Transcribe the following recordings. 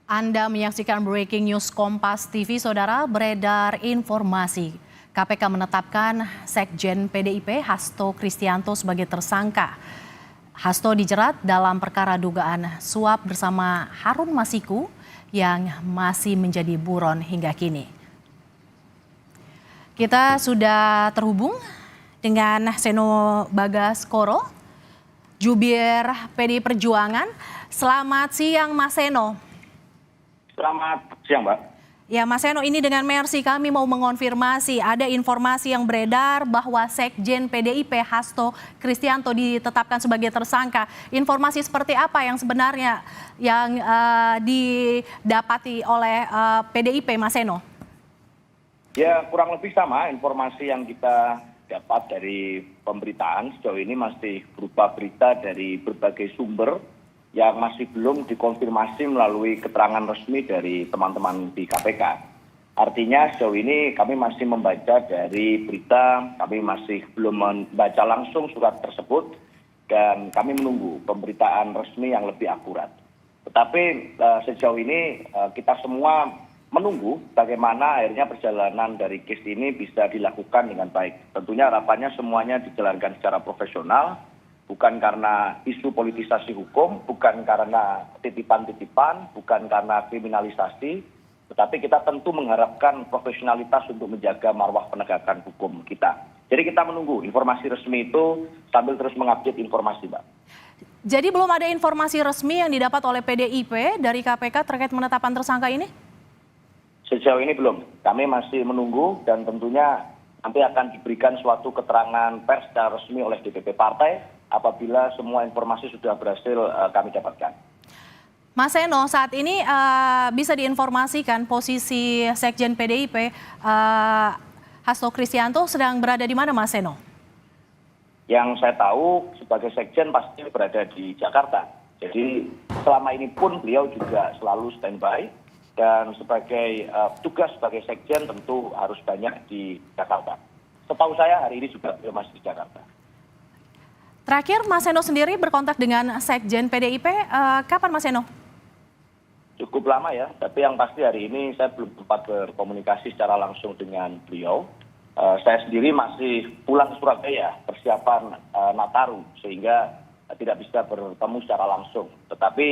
Anda menyaksikan Breaking News Kompas TV, Saudara. Beredar informasi KPK menetapkan Sekjen PDIP Hasto Kristianto sebagai tersangka. Hasto dijerat dalam perkara dugaan suap bersama Harun Masiku yang masih menjadi buron hingga kini. Kita sudah terhubung dengan Seno Bagaskoro, jubir PDI Perjuangan. Selamat siang, Mas Seno. Selamat siang, Mbak. Ya, Mas Seno, ini dengan Mercy kami mau mengonfirmasi ada informasi yang beredar bahwa Sekjen PDIP Hasto Kristianto ditetapkan sebagai tersangka. Informasi seperti apa yang sebenarnya yang didapati oleh PDIP, Mas Seno? Ya, kurang lebih sama informasi yang kita dapat dari pemberitaan. Sejauh ini masih berupa berita dari berbagai sumber yang masih belum dikonfirmasi melalui keterangan resmi dari teman-teman di KPK. Artinya sejauh ini kami masih membaca dari berita, kami masih belum membaca langsung surat tersebut, dan kami menunggu pemberitaan resmi yang lebih akurat. Tetapi sejauh ini kita semua menunggu bagaimana akhirnya perjalanan dari case ini bisa dilakukan dengan baik. Tentunya harapannya semuanya dijalankan secara profesional, bukan karena isu politisasi hukum, bukan karena titipan-titipan, bukan karena kriminalisasi, tetapi kita tentu mengharapkan profesionalitas untuk menjaga marwah penegakan hukum kita. Jadi kita menunggu informasi resmi itu sambil terus mengupdate informasi, Mbak. Jadi belum ada informasi resmi yang didapat oleh PDIP dari KPK terkait penetapan tersangka ini? Sejauh ini belum. Kami masih menunggu dan tentunya nanti akan diberikan suatu keterangan pers secara resmi oleh DPP partai apabila semua informasi sudah berhasil kami dapatkan. Mas Seno, saat ini bisa diinformasikan posisi Sekjen PDIP Hasto Kristianto sedang berada di mana, Mas Seno? Yang saya tahu sebagai Sekjen pasti berada di Jakarta. Jadi selama ini pun beliau juga selalu standby dan sebagai tugas sebagai Sekjen tentu harus banyak di Jakarta. Setahu saya hari ini juga beliau masih di Jakarta. Terakhir, Mas Seno sendiri berkontak dengan Sekjen PDIP, kapan, Mas Seno? Cukup lama ya, tapi yang pasti hari ini saya belum sempat berkomunikasi secara langsung dengan beliau. Saya sendiri masih pulang ke Surabaya, persiapan Nataru, sehingga tidak bisa bertemu secara langsung. Tetapi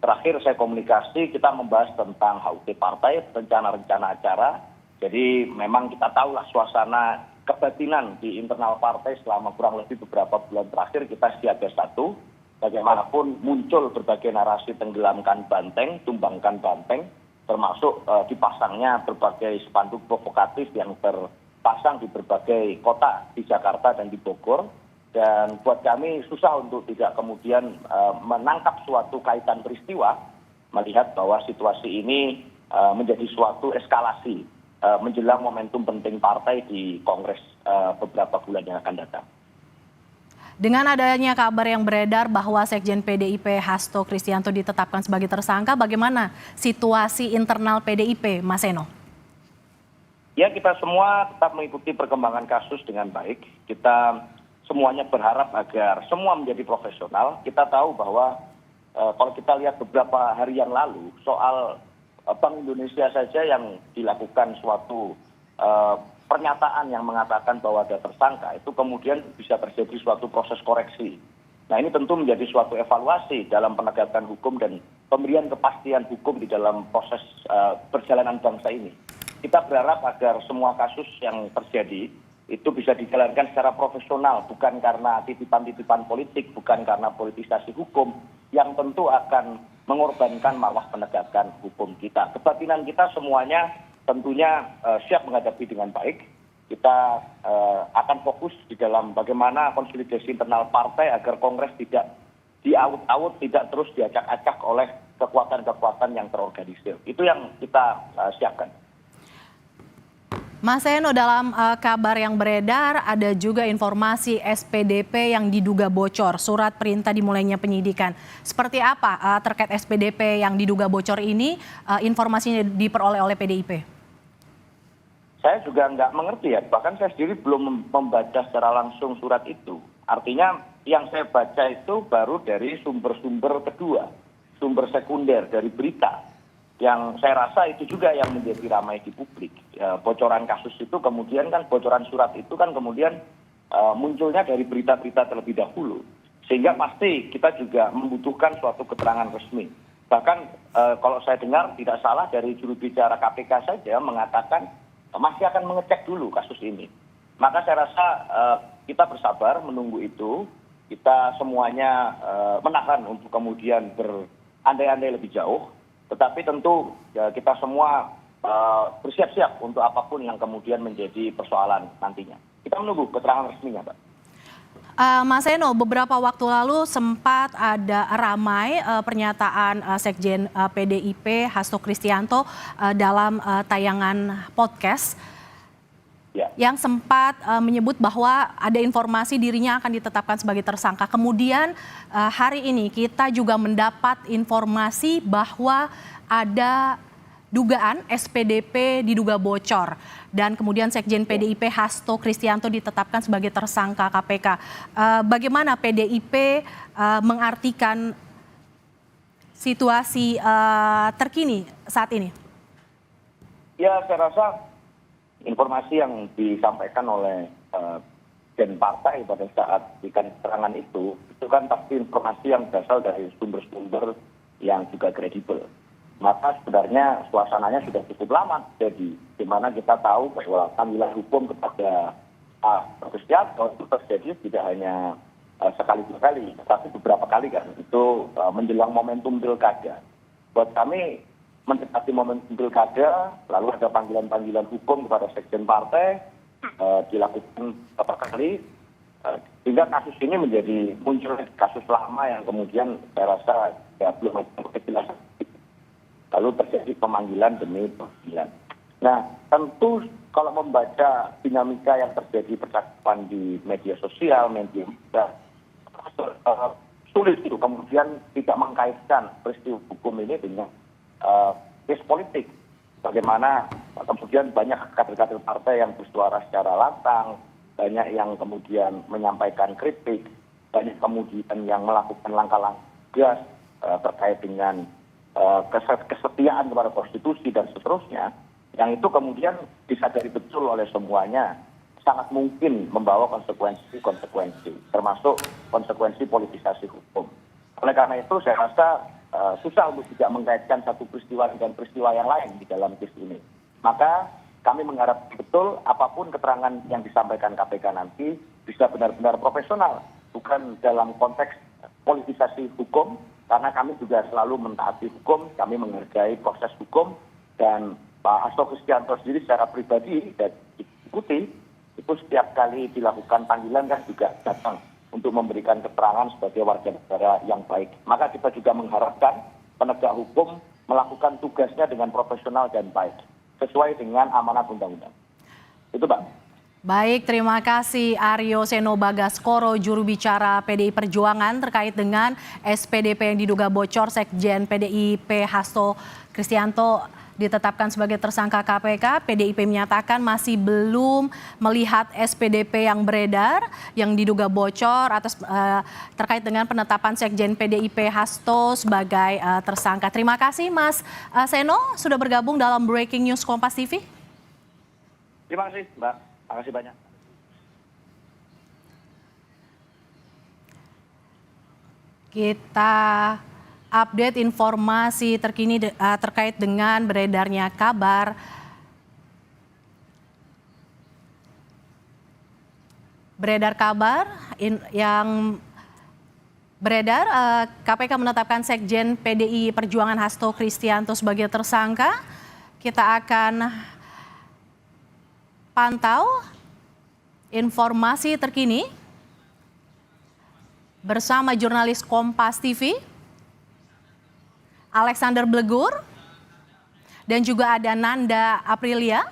terakhir saya komunikasi, kita membahas tentang HUT partai, rencana-rencana acara. Jadi memang kita tahulah suasana kebatinan di internal partai selama kurang lebih beberapa bulan terakhir kita siaga satu. Bagaimanapun muncul berbagai narasi tenggelamkan banteng, tumbangkan banteng, termasuk dipasangnya berbagai spanduk provokatif yang terpasang di berbagai kota di Jakarta dan di Bogor. Dan buat kami susah untuk tidak kemudian menangkap suatu kaitan peristiwa, melihat bahwa situasi ini menjadi suatu eskalasi menjelang momentum penting partai di Kongres beberapa bulan yang akan datang. Dengan adanya kabar yang beredar bahwa Sekjen PDIP Hasto Kristianto ditetapkan sebagai tersangka, bagaimana situasi internal PDIP, Mas Seno? Ya, kita semua tetap mengikuti perkembangan kasus dengan baik. Kita semuanya berharap agar semua menjadi profesional. Kita tahu bahwa kalau kita lihat beberapa hari yang lalu soal Bank Indonesia saja yang dilakukan suatu pernyataan yang mengatakan bahwa ada tersangka, itu kemudian bisa terjadi suatu proses koreksi. Nah, ini tentu menjadi suatu evaluasi dalam penegakan hukum dan pemberian kepastian hukum di dalam proses perjalanan bangsa ini. Kita berharap agar semua kasus yang terjadi itu bisa dijalankan secara profesional, bukan karena titipan-titipan politik, bukan karena politisasi hukum, yang tentu akan mengorbankan marwah penegakan hukum kita. Kebatinan kita semuanya tentunya siap menghadapi dengan baik. Kita akan fokus di dalam bagaimana konsolidasi internal partai agar Kongres tidak diaut-aut, tidak terus diacak-acak oleh kekuatan-kekuatan yang terorganisir. Itu yang kita siapkan. Mas Seno, dalam kabar yang beredar ada juga informasi SPDP yang diduga bocor, surat perintah dimulainya penyidikan. Seperti apa terkait SPDP yang diduga bocor ini, informasinya diperoleh oleh PDIP? Saya juga nggak mengerti ya, bahkan saya sendiri belum membaca secara langsung surat itu. Artinya yang saya baca itu baru dari sumber-sumber kedua, sumber sekunder dari berita. yang saya rasa itu juga yang menjadi ramai di publik. Bocoran kasus itu kemudian kan, bocoran surat itu kan kemudian munculnya dari berita-berita terlebih dahulu. Sehingga pasti kita juga membutuhkan suatu keterangan resmi. Bahkan kalau saya dengar tidak salah dari juru bicara KPK saja mengatakan masih akan mengecek dulu kasus ini. Maka saya rasa kita bersabar menunggu itu. Kita semuanya menahan untuk kemudian berandai-andai lebih jauh. Tetapi tentu kita semua bersiap-siap untuk apapun yang kemudian menjadi persoalan nantinya. Kita menunggu keterangan resminya, Pak. Mas Seno, beberapa waktu lalu sempat ada ramai pernyataan Sekjen PDIP Hasto Kristianto dalam tayangan podcast yang sempat menyebut bahwa ada informasi dirinya akan ditetapkan sebagai tersangka. Kemudian hari ini kita juga mendapat informasi bahwa ada dugaan SPDP diduga bocor dan kemudian Sekjen PDIP Hasto Kristianto ditetapkan sebagai tersangka KPK. Bagaimana PDIP mengartikan situasi terkini saat ini? Ya, saya rasa informasi yang disampaikan oleh Gen Partai pada saat berikan keterangan itu kan pasti informasi yang berasal dari sumber-sumber yang juga kredibel. Maka sebenarnya suasananya sudah cukup lama jadi di mana kita tahu bahwa panggilan hukum kepada Pak Kristianto itu terjadi tidak hanya sekali dua kali, tetapi beberapa kali kan itu menjelang momentum pilkada. Buat kami mendekati momentum pilkada, lalu ada panggilan-panggilan hukum kepada sekjen partai dilakukan beberapa kali, sehingga kasus ini menjadi muncul kasus lama yang kemudian saya rasa ya belum ada kejelasan. Lalu terjadi pemanggilan demi pemanggilan. Nah, tentu kalau membaca dinamika yang terjadi percakapan di media sosial, media sulit itu kemudian tidak mengkaitkan peristiwa hukum ini dengan case politik. Bagaimana kemudian banyak kader-kader partai yang bersuara secara lantang, banyak yang kemudian menyampaikan kritik, banyak kemudian yang melakukan langkah-langkah tegas terkait dengan kesetiaan kepada konstitusi dan seterusnya, yang itu kemudian disadari betul oleh semuanya sangat mungkin membawa konsekuensi, termasuk konsekuensi politisasi hukum. Oleh karena itu saya rasa susah untuk tidak mengaitkan satu peristiwa dengan peristiwa yang lain di dalam kes ini. Maka kami mengharap betul apapun keterangan yang disampaikan KPK nanti bisa benar-benar profesional, bukan dalam konteks politisasi hukum, karena kami juga selalu mentaati hukum, kami menghargai proses hukum, dan Pak Hasto Kristianto sendiri secara pribadi dan diikuti, itu setiap kali dilakukan panggilan kan juga datang untuk memberikan keterangan sebagai warga negara yang baik. Maka kita juga mengharapkan penegak hukum melakukan tugasnya dengan profesional dan baik, sesuai dengan amanat undang-undang. Itu, Pak. Baik, terima kasih Aryo Seno Bagaskoro, juru bicara PDI Perjuangan terkait dengan SPDP yang diduga bocor. Sekjen PDIP Hasto Kristianto ditetapkan sebagai tersangka KPK. PDIP menyatakan masih belum melihat SPDP yang beredar yang diduga bocor atas terkait dengan penetapan Sekjen PDIP Hasto sebagai tersangka. Terima kasih Mas Seno sudah bergabung dalam Breaking News Kompas TV. Terima kasih, Mbak. Terima kasih banyak. Kita update informasi terkini terkait dengan beredarnya kabar yang beredar KPK menetapkan Sekjen PDI Perjuangan Hasto Kristianto sebagai tersangka. Kita akan pantau informasi terkini bersama jurnalis Kompas TV Alexander Blegur dan juga ada Nanda Aprilia.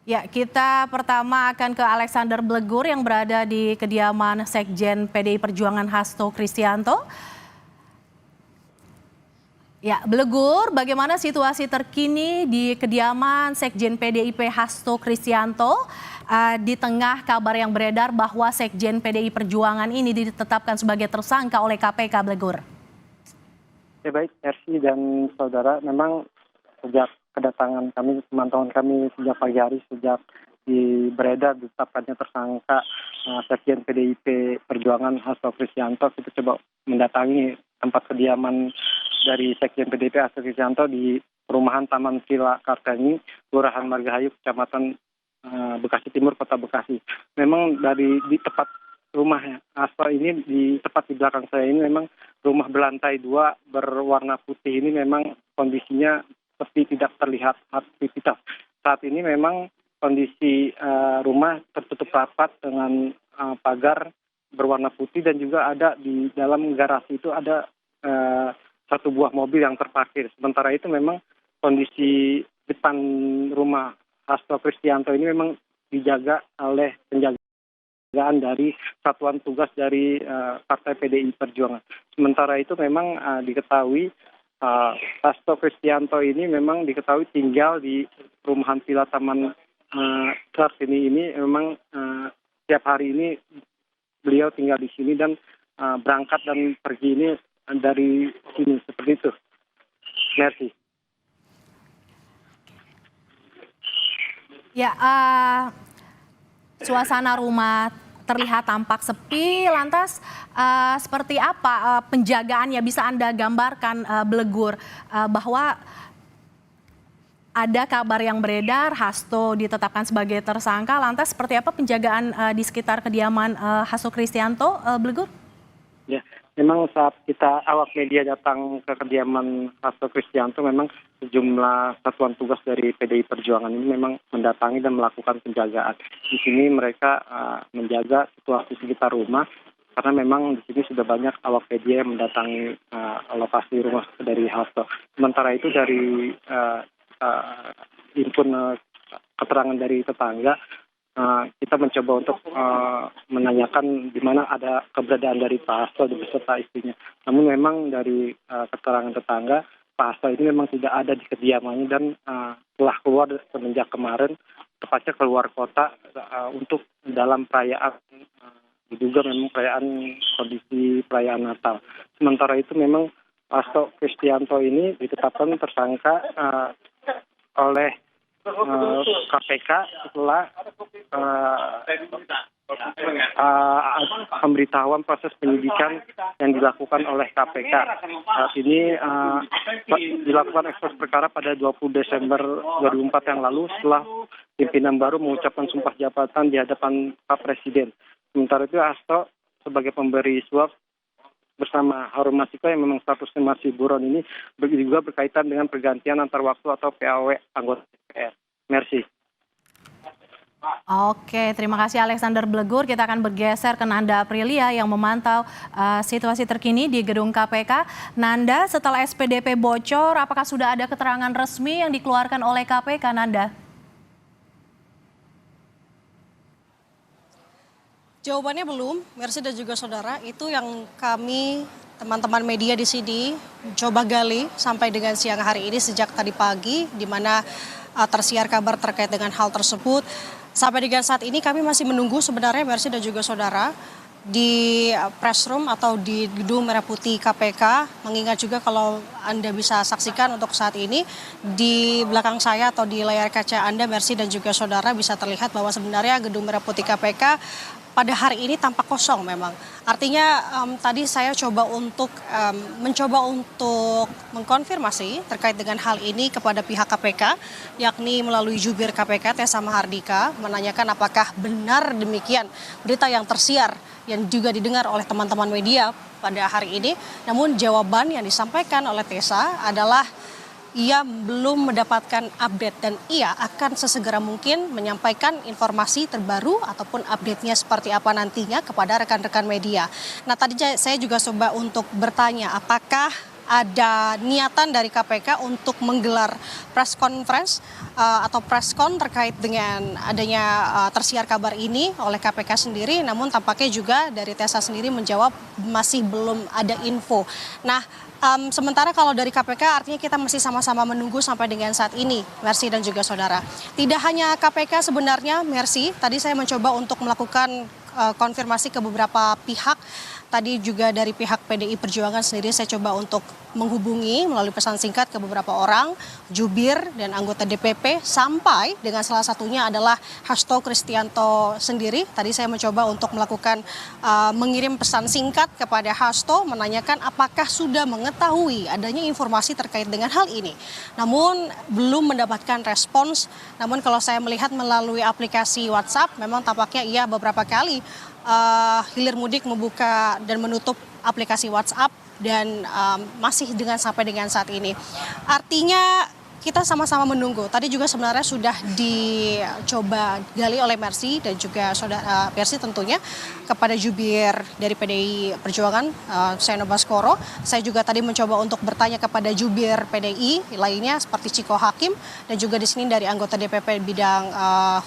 Ya, kita pertama akan ke Alexander Blegur yang berada di kediaman Sekjen PDI Perjuangan Hasto Kristianto. Ya, Blegur, bagaimana situasi terkini di kediaman Sekjen PDIP Hasto Kristianto di tengah kabar yang beredar bahwa Sekjen PDI Perjuangan ini ditetapkan sebagai tersangka oleh KPK, Blegur? Ya baik, Mercy dan saudara, memang sejak kedatangan kami, pemantauan kami sejak pagi hari, sejak beredar ditetapkannya tersangka Sekjen PDIP Perjuangan Hasto Kristianto, kita coba mendatangi tempat kediaman dari Sekjen PDIP Hasto Kristianto di perumahan Taman Villa Kartini, Kelurahan Margahayu, Kecamatan Bekasi Timur, Kota Bekasi. Memang di tempat rumahnya Hasto ini, tepat di belakang saya ini, memang rumah berlantai 2 berwarna putih ini memang kondisinya seperti tidak terlihat aktivitas. Saat ini memang kondisi rumah tertutup rapat dengan pagar berwarna putih, dan juga ada di dalam garasi itu ada satu buah mobil yang terparkir. Sementara itu memang kondisi depan rumah Hasto Kristianto ini memang dijaga oleh penjaga dari satuan tugas dari Partai PDI Perjuangan. Sementara itu memang diketahui Hasto Kristianto ini memang diketahui tinggal di perumahan Villa Taman Kartini ini. Memang setiap hari ini beliau tinggal di sini dan berangkat dan pergi ini dari sini, seperti itu. Merci. Ya, suasana rumah terlihat tampak sepi. Lantas seperti apa penjagaannya, bisa Anda gambarkan, Blegur, bahwa ada kabar yang beredar Hasto ditetapkan sebagai tersangka. Lantas seperti apa penjagaan di sekitar kediaman Hasto Kristianto, Blegur? Ya, memang saat kita awak media datang ke kediaman Hasto Kristianto, memang sejumlah satuan tugas dari PDI Perjuangan ini memang mendatangi dan melakukan penjagaan. Di sini mereka menjaga situasi sekitar rumah, karena memang di sini sudah banyak awak media yang mendatangi lokasi rumah dari Hasto. Sementara itu dari input keterangan dari tetangga, kita mencoba untuk menanyakan di mana ada keberadaan dari Pak Hasto beserta istrinya. Namun memang dari keterangan tetangga, Pak Hasto ini memang tidak ada di kediamannya dan telah keluar semenjak kemarin, tepatnya keluar kota untuk dalam perayaan, diduga memang kondisi perayaan Natal. Sementara itu memang Hasto Kristianto ini ditetapkan tersangka oleh KPK setelah pemberitahuan proses penyidikan yang dilakukan oleh KPK. Saat ini dilakukan ekspos perkara pada 20 Desember 2004 yang lalu, setelah pimpinan baru mengucapkan sumpah jabatan di hadapan Pak Presiden. Sementara itu Hasto sebagai pemberi suap bersama Harun Masiku yang memang statusnya masih buron ini juga berkaitan dengan pergantian antar waktu atau PAW anggota DPR. Merci. Oke, terima kasih Alexander Blegur. Kita akan bergeser ke Nanda Aprilia yang memantau situasi terkini di gedung KPK. Nanda, setelah SPDP bocor, apakah sudah ada keterangan resmi yang dikeluarkan oleh KPK, Nanda? Jawabannya belum, Mercy dan juga saudara. Itu yang kami teman-teman media di sini coba gali sampai dengan siang hari ini sejak tadi pagi, di mana tersiar kabar terkait dengan hal tersebut. Sampai dengan saat ini kami masih menunggu sebenarnya Mercy dan juga saudara di press room atau di gedung Merah Putih KPK. Mengingat juga kalau Anda bisa saksikan untuk saat ini di belakang saya atau di layar kaca Anda, Mercy dan juga saudara, bisa terlihat bahwa sebenarnya gedung Merah Putih KPK pada hari ini tampak kosong memang. Artinya tadi saya mencoba untuk mengkonfirmasi terkait dengan hal ini kepada pihak KPK, yakni melalui jubir KPK Tessa Mahardika, menanyakan apakah benar demikian berita yang tersiar yang juga didengar oleh teman-teman media pada hari ini. Namun jawaban yang disampaikan oleh Tessa adalah ia belum mendapatkan update dan ia akan sesegera mungkin menyampaikan informasi terbaru ataupun update-nya seperti apa nantinya kepada rekan-rekan media. Nah, tadi saya juga coba untuk bertanya apakah ada niatan dari KPK untuk menggelar press conference atau press con terkait dengan adanya tersiar kabar ini oleh KPK sendiri. Namun tampaknya juga dari Tessa sendiri menjawab masih belum ada info. Nah, sementara kalau dari KPK artinya kita masih sama-sama menunggu sampai dengan saat ini, Mercy dan juga saudara. Tidak hanya KPK sebenarnya, Mercy, tadi saya mencoba untuk melakukan konfirmasi ke beberapa pihak. Tadi juga dari pihak PDI Perjuangan sendiri saya coba untuk menghubungi melalui pesan singkat ke beberapa orang, jubir dan anggota DPP, sampai dengan salah satunya adalah Hasto Kristianto sendiri. Tadi saya mencoba untuk melakukan mengirim pesan singkat kepada Hasto menanyakan apakah sudah mengetahui adanya informasi terkait dengan hal ini. Namun belum mendapatkan respons. Namun kalau saya melihat melalui aplikasi WhatsApp, memang tampaknya ia beberapa kali hilir mudik membuka dan menutup aplikasi WhatsApp dan masih sampai dengan saat ini. Artinya kita sama-sama menunggu. Tadi juga sebenarnya sudah dicoba gali oleh Mercy dan juga saudara Mercy tentunya kepada jubir dari PDI Perjuangan, Seno Baskoro. Saya juga tadi mencoba untuk bertanya kepada jubir PDI lainnya seperti Ciko Hakim dan juga di sini dari anggota DPP bidang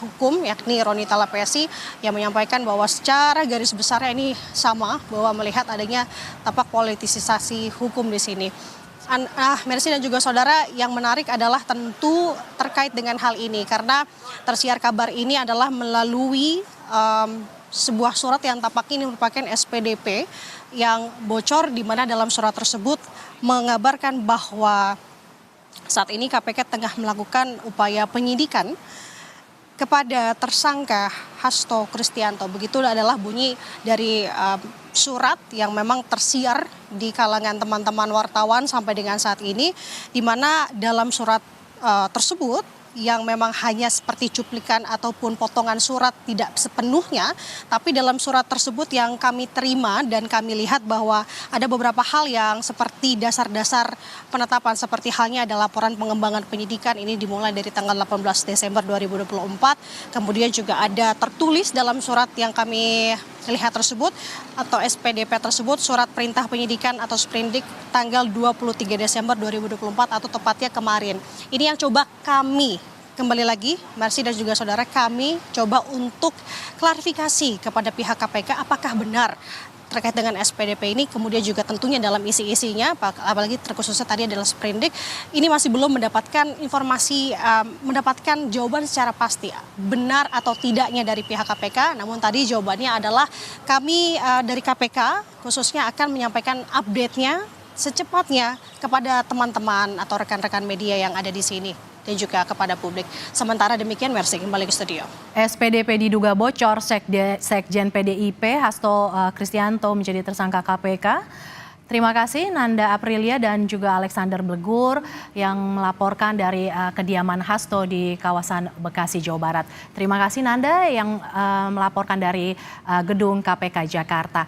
hukum yakni Roni Talapesi yang menyampaikan bahwa secara garis besarnya ini sama, bahwa melihat adanya tapak politisasi hukum di sini. Mercy dan juga saudara, yang menarik adalah tentu terkait dengan hal ini karena tersiar kabar ini adalah melalui sebuah surat yang tampaknya ini merupakan SPDP yang bocor, di mana dalam surat tersebut mengabarkan bahwa saat ini KPK tengah melakukan upaya penyidikan kepada tersangka Hasto Kristianto. Begitu adalah bunyi dari surat yang memang tersiar di kalangan teman-teman wartawan sampai dengan saat ini, di mana dalam surat tersebut yang memang hanya seperti cuplikan ataupun potongan surat tidak sepenuhnya, tapi dalam surat tersebut yang kami terima dan kami lihat bahwa ada beberapa hal yang seperti dasar-dasar penetapan, seperti halnya ada laporan pengembangan penyidikan ini dimulai dari tanggal 18 Desember 2024, kemudian juga ada tertulis dalam surat yang kami lihat tersebut atau SPDP tersebut, surat perintah penyidikan atau sprindik tanggal 23 Desember 2024 atau tepatnya kemarin. Ini yang coba kami kembali lagi, Mercy dan juga saudara, kami coba untuk klarifikasi kepada pihak KPK apakah benar terkait dengan SPDP ini, kemudian juga tentunya dalam isi-isinya, apalagi terkhususnya tadi adalah sprindik, ini masih belum mendapatkan informasi, mendapatkan jawaban secara pasti benar atau tidaknya dari pihak KPK. Namun tadi jawabannya adalah kami dari KPK khususnya akan menyampaikan update-nya secepatnya kepada teman-teman atau rekan-rekan media yang ada di sini dan juga kepada publik. Sementara demikian, Mercy kembali ke studio. SPDP diduga bocor, Sekjen PDIP Hasto Kristianto menjadi tersangka KPK. Terima kasih Nanda Aprilia dan juga Alexander Blegur yang melaporkan dari kediaman Hasto di kawasan Bekasi, Jawa Barat. Terima kasih Nanda yang melaporkan dari gedung KPK Jakarta.